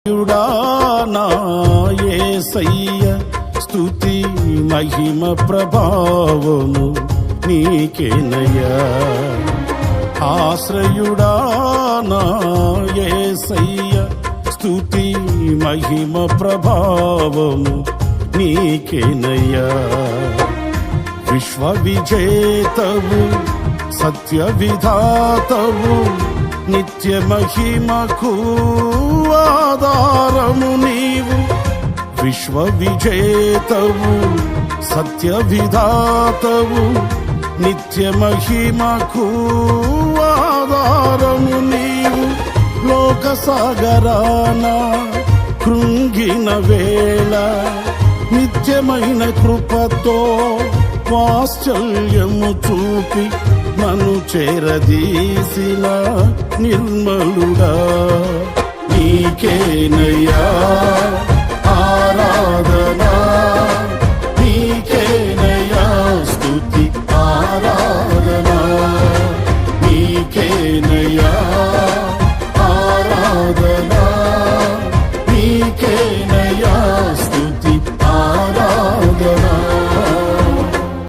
నా యేసయ్య స్తుతి మహిమ ప్రభావము నీకేనయ్యా. ఆశ్రయుడా నా యేసయ్య స్తుతి మహిమ ప్రభావము నీకేనయ్యా. విశ్వ విజేతవు సత్య విధాతవు నిత్య మహిమకు ఆధారము నీవు. విశ్వ విజేతవు సత్య విధాతవు నిత్య మహిమకు ఆధారము నీవు. లోక సాగరాన కృంగిన వేళ నిత్యమైన కృపతో వాత్సల్యము చూపి నన్ను చేరదీసిన నిర్మలుడా నీకే